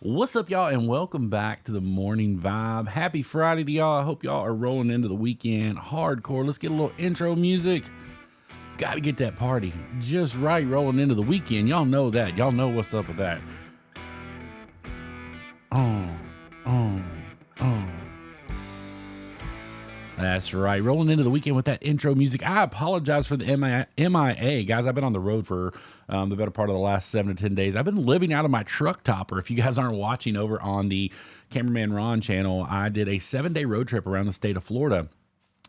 What's up, y'all, and welcome back to the Morning Vibe. Happy Friday to y'all. I hope y'all are rolling into the weekend hardcore. Let's get a little intro music. Got to get that party just right rolling into the weekend. Y'all know that. Y'all know what's up with that. Oh. That's right. Rolling into the weekend with that intro music. I apologize for the MIA. Guys, I've been on the road for the better part of the last 7 to 10 days. I've been living out of my truck topper. If you guys aren't watching over on the Cameraman Ron channel, I did a 7-day road trip around the state of Florida.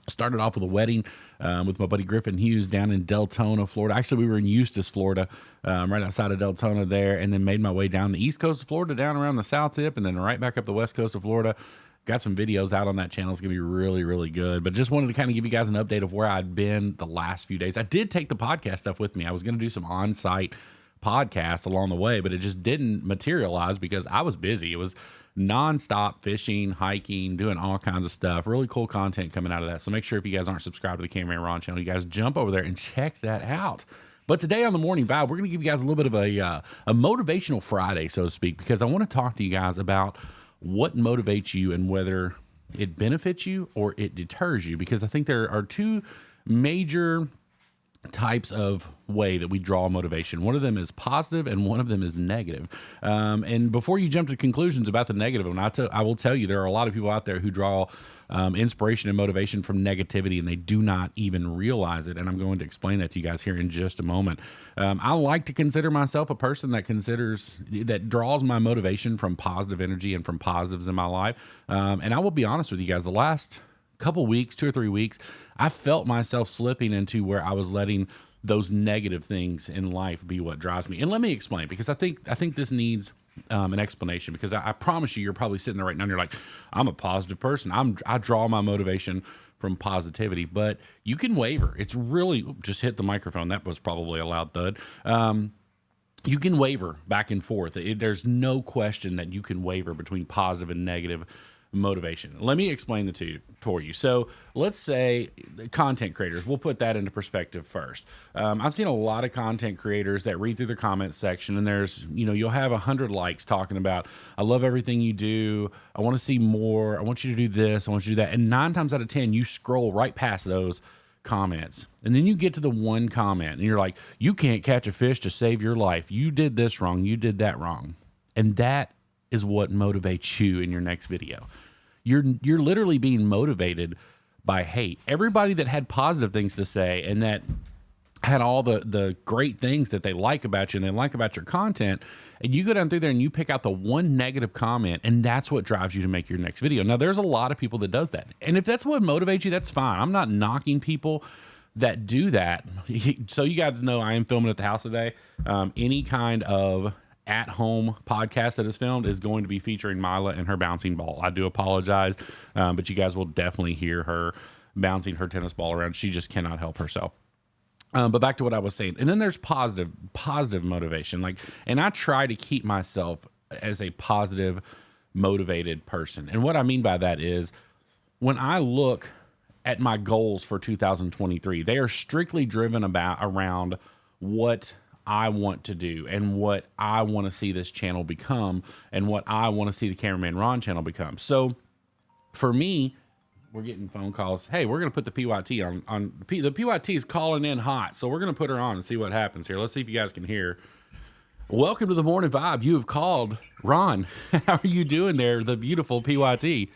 Started off with a wedding with my buddy Griffin Hughes down in Deltona, Florida. Actually, we were in Eustis, Florida, right outside of Deltona there, and then made my way down the east coast of Florida, down around the south tip, and then right back up the west coast of Florida. Got some videos out on that channel. It's going to be really, really good. But just wanted to kind of give you guys an update of where I'd been the last few days. I did take the podcast stuff with me. I was going to do some on-site podcasts along the way, but it just didn't materialize because I was busy. It was nonstop fishing, hiking, doing all kinds of stuff. Really cool content coming out of that. So make sure if you guys aren't subscribed to the Cameraman Ron channel, you guys jump over there and check that out. But today on the Morning Vibe, we're going to give you guys a little bit of a motivational Friday, so to speak, because I want to talk to you guys about what motivates you and whether it benefits you or it deters you, because I think there are two major types of way that we draw motivation. One of them is positive and one of them is negative. And before you jump to conclusions about the negative one, I will tell you there are a lot of people out there who draw inspiration and motivation from negativity, and they do not even realize it. And I'm going to explain that to you guys here in just a moment. I like to consider myself a person that draws my motivation from positive energy and from positives in my life. And I will be honest with you guys, the last couple weeks, 2 or 3 weeks, I felt myself slipping into where I was letting those negative things in life be what drives me. And let me explain, because I think this needs an explanation, because I promise you're probably sitting there right now and you're like, I'm a positive person. I draw my motivation from positivity, but you can waver. It's really, just hit the microphone. That was probably a loud thud. You can waver back and forth. There's no question that you can waver between positive and negative motivation. Let me explain the two for you. So let's say content creators, we'll put that into perspective first. I've seen a lot of content creators that read through the comments section, and there's, you'll have 100 likes talking about, I love everything you do. I want to see more. I want you to do this. I want you to do that. And 9 times out of 10, you scroll right past those comments. And then you get to the one comment and you're like, you can't catch a fish to save your life. You did this wrong. You did that wrong. And that is what motivates you in your next video. You're literally being motivated by hate. Everybody that had positive things to say and that had all the great things that they like about you and they like about your content, and you go down through there and you pick out the one negative comment, and that's what drives you to make your next video. Now, there's a lot of people that does that. And if that's what motivates you, that's fine. I'm not knocking people that do that. So you guys know I am filming at the house today. Any kind of at-home podcast that is filmed is going to be featuring Mila and her bouncing ball. I do apologize, but you guys will definitely hear her bouncing her tennis ball around. She just cannot help herself. But back to what I was saying. And then there's positive motivation. And I try to keep myself as a positive, motivated person. And what I mean by that is when I look at my goals for 2023, they are strictly driven around what I want to do and what I want to see this channel become and what I want to see the Cameraman Ron channel become. So for me, we're getting phone calls. Hey, we're going to put the PYT on. The PYT is calling in hot. So we're going to put her on and see what happens here. Let's see if you guys can hear. Welcome to the Morning Vibe. You have called Ron. How are you doing there? The beautiful PYT.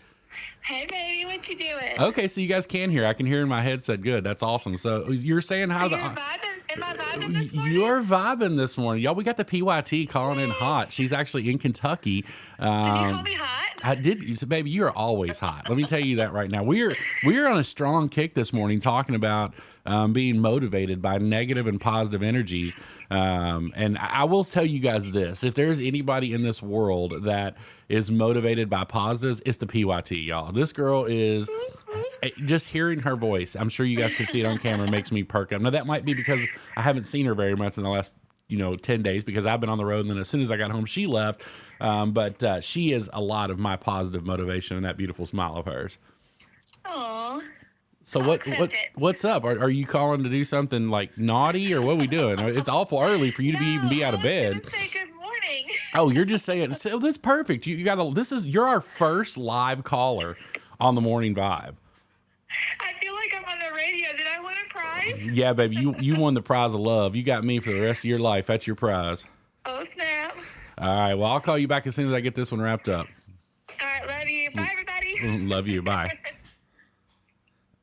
Hey, baby, what you doing? Okay, so you guys can hear. I can hear in my headset. Good. That's awesome. So you're saying how so you're vibing? Am I vibing this morning? You're vibing this morning. Y'all, we got the PYT calling in hot. She's actually in Kentucky. Did you call me hot? I did. So, baby, you are always hot. Let me tell you that right now. We're on a strong kick this morning talking about being motivated by negative and positive energies. And I will tell you guys this. If there's anybody in this world that is motivated by positives, it's the PYT, y'all. This girl is, just hearing her voice, I'm sure you guys can see it on camera, makes me perk up. Now, that might be because I haven't seen her very much in the last 10 days, because I've been on the road, and then as soon as I got home, she left. But she is a lot of my positive motivation and that beautiful smile of hers. Aww. So what's up? Are you calling to do something like naughty, or what are we doing? It's awful early for you to even be out of bed. I was gonna say good morning. Oh, you're just saying, so that's perfect. You got to, you're our first live caller on the Morning Vibe. I feel like I'm on the radio. Did I win a prize? Yeah, baby, you won the prize of love. You got me for the rest of your life. That's your prize. Oh, snap. All right, well, I'll call you back as soon as I get this one wrapped up. All right, love you. Bye, everybody. Love you. Bye.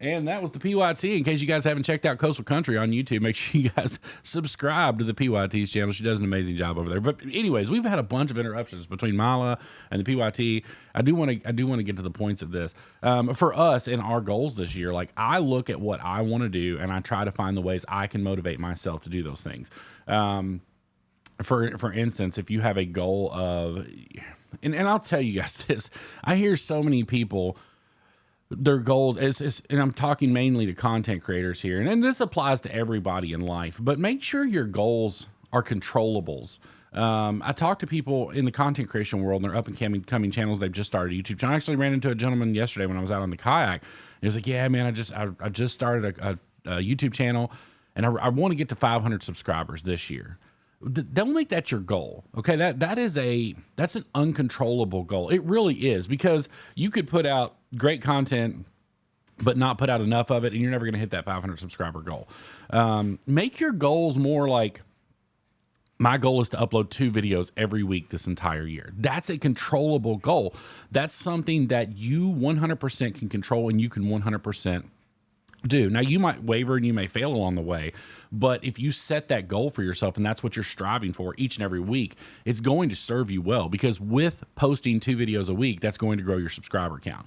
And that was the PYT. In case you guys haven't checked out Coastal Country on YouTube, make sure you guys subscribe to the PYT's channel. She does an amazing job over there. But anyways, we've had a bunch of interruptions between Mala and the PYT. I do want to get to the points of this. For us and our goals this year, like I look at what I want to do and I try to find the ways I can motivate myself to do those things. For instance, if you have a goal of, and I'll tell you guys this, I hear so many people, their goals is, and I'm talking mainly to content creators here, and this applies to everybody in life, but make sure your goals are controllables. I talk to people in the content creation world, and they're up and coming channels. They've just started a YouTube channel. I actually ran into a gentleman yesterday when I was out on the kayak. He was like, yeah, man, I just started a YouTube channel and I want to get to 500 subscribers this year. Don't make that your goal. Okay. That's an uncontrollable goal. It really is, because you could put out great content, but not put out enough of it, and you're never going to hit that 500 subscriber goal. Make your goals more like, my goal is to upload 2 videos every week this entire year. That's a controllable goal. That's something that you 100% can control and you can 100% do. Now, you might waver and you may fail along the way, but if you set that goal for yourself and that's what you're striving for each and every week, it's going to serve you well, because with posting 2 videos a week, that's going to grow your subscriber count.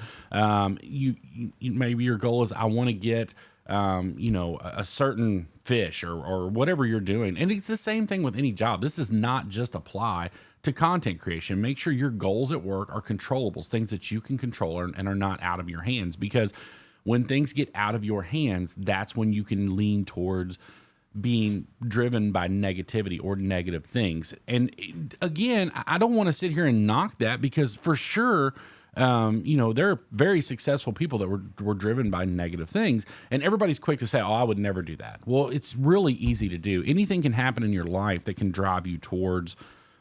You maybe your goal is, I want to get a certain fish or whatever you're doing. And it's the same thing with any job. This does not just apply to content creation. Make sure your goals at work are controllables, things that you can control and are not out of your hands, because when things get out of your hands, that's when you can lean towards being driven by negativity or negative things. And again, I don't want to sit here and knock that, because for sure, there are very successful people that were driven by negative things, and everybody's quick to say, oh, I would never do that. Well, it's really easy to do. Anything can happen in your life that can drive you towards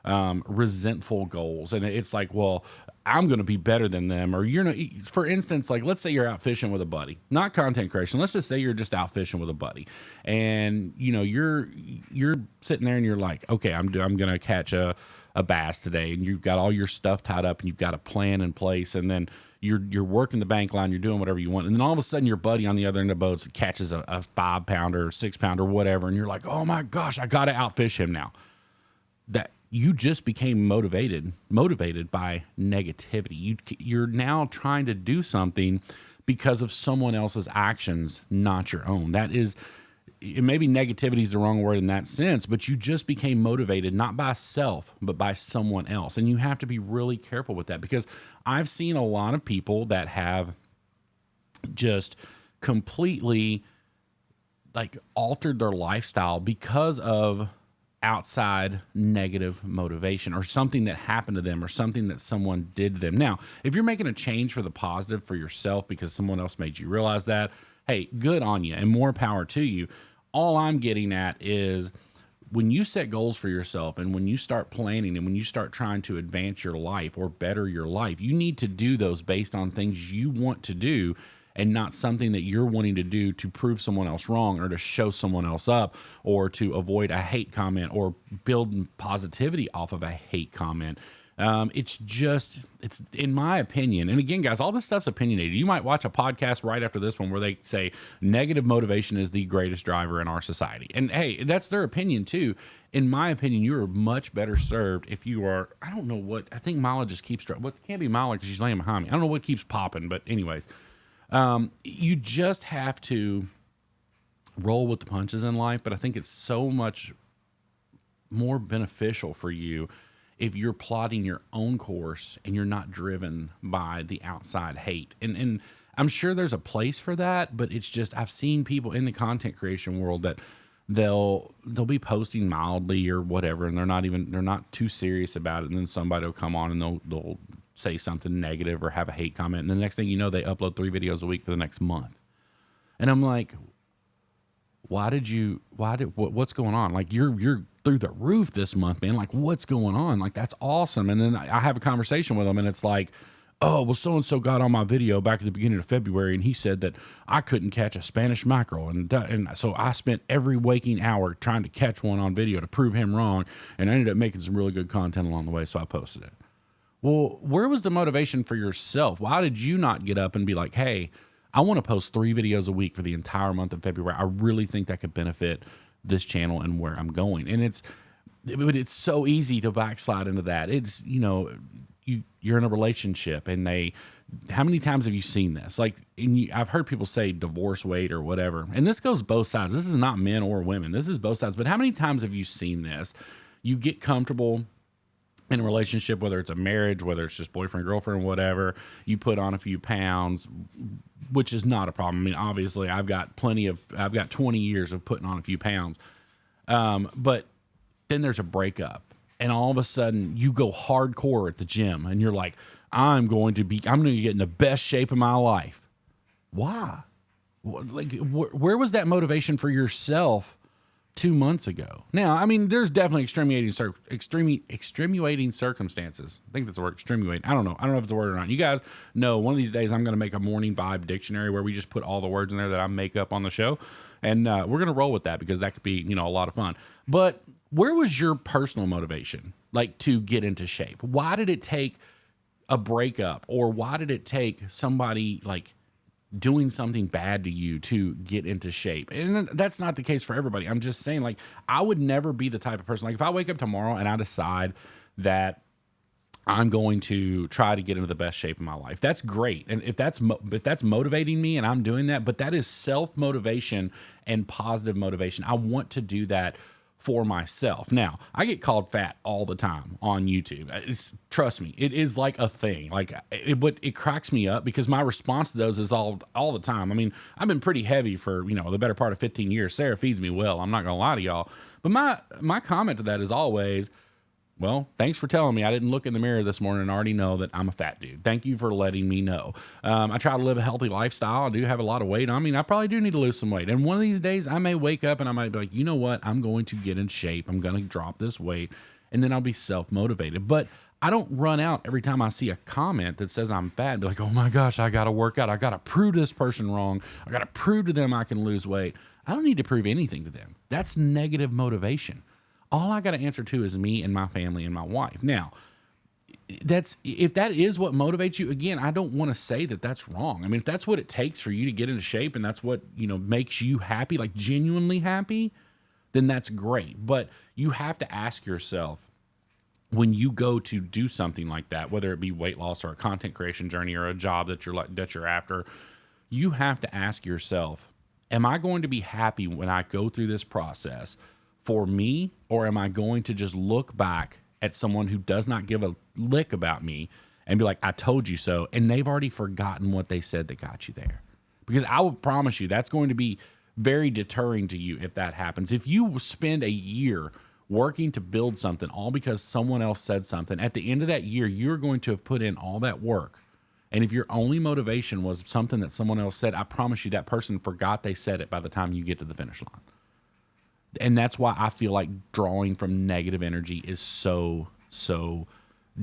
resentful goals. And it's like, well, I'm going to be better than them. Or, for instance, like, let's say you're out fishing with a buddy, not content creation. Let's just say you're just out fishing with a buddy, and you're sitting there and you're like, okay, I'm going to catch a bass today, and you've got all your stuff tied up and you've got a plan in place, and then you're working the bank line, you're doing whatever you want, and then all of a sudden your buddy on the other end of the boat catches a 5-pounder or 6-pounder, whatever, and you're like, oh my gosh, I got to outfish him now. That you just became motivated by negativity. You're now trying to do something because of someone else's actions, not your own. That is, maybe negativity is the wrong word in that sense, but you just became motivated not by self, but by someone else. And you have to be really careful with that, because I've seen a lot of people that have just completely like altered their lifestyle because of outside negative motivation or something that happened to them or something that someone did to them. Now, if you're making a change for the positive for yourself because someone else made you realize that, hey, good on you and more power to you. All I'm getting at is, when you set goals for yourself and when you start planning and when you start trying to advance your life or better your life, you need to do those based on things you want to do, and not something that you're wanting to do to prove someone else wrong or to show someone else up or to avoid a hate comment or build positivity off of a hate comment. It's in my opinion, and again, guys, all this stuff's opinionated. You might watch a podcast right after this one where they say negative motivation is the greatest driver in our society. And hey, that's their opinion too. In my opinion, you are much better served if you are, I don't know what, I think Mala just keeps, what can't be Mala because she's laying behind me. I don't know what keeps popping, but anyways, you just have to roll with the punches in life. But I think it's so much more beneficial for you if you're plotting your own course and you're not driven by the outside hate. And I'm sure there's a place for that, but it's just, I've seen people in the content creation world that they'll be posting mildly or whatever, and they're not too serious about it. And then somebody will come on and they'll say something negative or have a hate comment. And the next thing you know, they upload 3 videos a week for the next month. And I'm like, what's going on? Like you're through the roof this month, man. Like what's going on? Like that's awesome. And then I have a conversation with them and it's like, oh, well, so-and-so got on my video back at the beginning of February and he said that I couldn't catch a Spanish mackerel. And so I spent every waking hour trying to catch one on video to prove him wrong. And I ended up making some really good content along the way. So I posted it. Well, where was the motivation for yourself? Why did you not get up and be like, hey, I want to post 3 videos a week for the entire month of February. I really think that could benefit this channel and where I'm going. And it's so easy to backslide into that. It's, you're in a relationship and how many times have you seen this? Like, I've heard people say divorce weight or whatever. And this goes both sides. This is not men or women. This is both sides. But how many times have you seen this? You get comfortable in a relationship, whether it's a marriage, whether it's just boyfriend, girlfriend, whatever, you put on a few pounds, which is not a problem. I mean, obviously I've got 20 years of putting on a few pounds. But then there's a breakup and all of a sudden you go hardcore at the gym and you're like, I'm going to get in the best shape of my life. Why? Like, where was that motivation for yourself 2 months ago? Now, I mean, there's definitely extenuating circumstances. I think that's the word, extenuate. I don't know if it's a word or not. You guys know one of these days I'm going to make a morning vibe dictionary where we just put all the words in there that I make up on the show. And we're going to roll with that because that could be, a lot of fun. But where was your personal motivation, like, to get into shape? Why did it take a breakup, or why did it take somebody like doing something bad to you to get into shape? And that's not the case for everybody. I'm just saying, like, I would never be the type of person, like, if I wake up tomorrow and I decide that I'm going to try to get into the best shape of my life, that's great. And if that's motivating me and I'm doing that, but that is self-motivation and positive motivation. I want to do that for myself. Now, I get called fat all the time on YouTube. Trust me, it is like a thing. Like, it cracks me up because my response to those is all the time. I mean, I've been pretty heavy for, the better part of 15 years. Sarah feeds me well. I'm not going to lie to y'all. But my comment to that is always, well, thanks for telling me. I didn't look in the mirror this morning and already know that I'm a fat dude. Thank you for letting me know. I try to live a healthy lifestyle. I do have a lot of weight on me. I probably do need to lose some weight. And one of these days I may wake up and I might be like, you know what? I'm going to get in shape. I'm going to drop this weight, and then I'll be self-motivated. But I don't run out every time I see a comment that says I'm fat and be like, oh my gosh, I got to work out. I got to prove this person wrong. I got to prove to them I can lose weight. I don't need to prove anything to them. That's negative motivation. All I got to answer to is me and my family and my wife. Now, if that is what motivates you, again, I don't want to say that that's wrong. I mean, if that's what it takes for you to get into shape and that's what, makes you happy, like genuinely happy, then that's great. But you have to ask yourself, when you go to do something like that, whether it be weight loss or a content creation journey or a job that you're after, you have to ask yourself, am I going to be happy when I go through this process for me, or am I going to just look back at someone who does not give a lick about me and be like, I told you so, and they've already forgotten what they said that got you there? Because I will promise you that's going to be very deterring to you if that happens. If you spend a year working to build something all because someone else said something, at the end of that year, you're going to have put in all that work. And if your only motivation was something that someone else said, I promise you that person forgot they said it by the time you get to the finish line. And that's why I feel like drawing from negative energy is so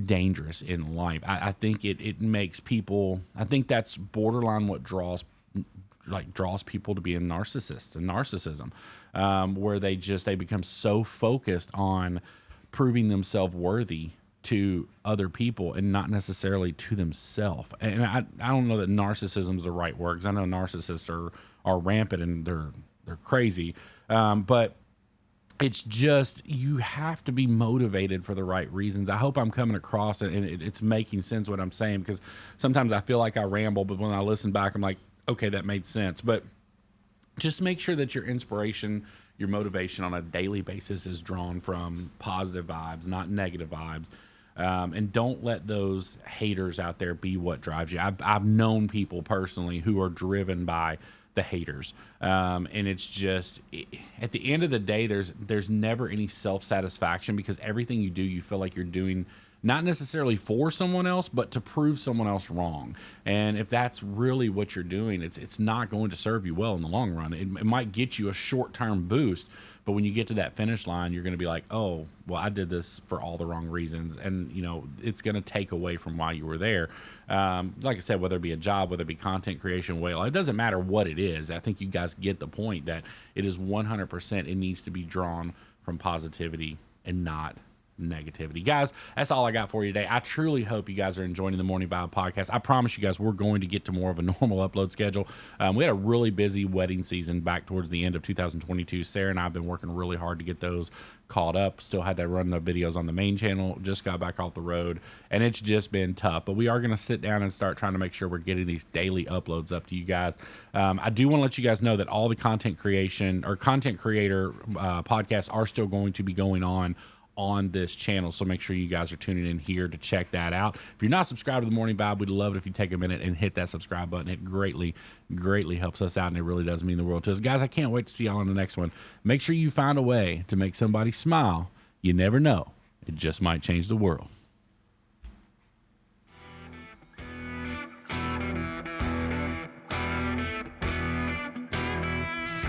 dangerous in life. I think it makes people, I think that's borderline what draws people to be a narcissist and narcissism, where they become so focused on proving themselves worthy to other people and not necessarily to themselves. And I don't know that narcissism is the right word, because I know narcissists are rampant and they're crazy. But it's just, you have to be motivated for the right reasons. I hope I'm coming across and it's making sense what I'm saying, because sometimes I feel like I ramble, but when I listen back, I'm like, okay, that made sense. But just make sure that your inspiration, your motivation on a daily basis is drawn from positive vibes, not negative vibes. And don't let those haters out there be what drives you. I've known people personally who are driven by the haters. And it's just, at the end of the day, there's never any self-satisfaction, because everything you do, you feel like you're doing not necessarily for someone else, but to prove someone else wrong. And if that's really what you're doing, it's not going to serve you well in the long run. It might get you a short-term boost, but when you get to that finish line, you're going to be like, oh, well, I did this for all the wrong reasons. And, it's going to take away from why you were there. Like I said, whether it be a job, whether it be content creation, it doesn't matter what it is. I think you guys get the point that it is 100%, it needs to be drawn from positivity and not negativity. Guys, that's all I got for you today. I truly hope you guys are enjoying the Morning Vibe podcast. I promise you guys we're going to get to more of a normal upload schedule. We had a really busy wedding season back towards the end of 2022. Sarah and I have been working really hard to get those caught up. Still had to run the videos on the main channel. Just got back off the road, and it's just been tough. But we are going to sit down and start trying to make sure we're getting these daily uploads up to you guys. I do want to let you guys know that all the content creation or content creator podcasts are still going to be going on this channel, so make sure you guys are tuning in here to check that out. If you're not subscribed to the Morning Vibe, we'd love it if you take a minute and hit that subscribe button. It greatly helps us out, and it really does mean the world to us. Guys, I can't wait to see y'all on the next one. Make sure you find a way to make somebody smile. You never know, it just might change the world.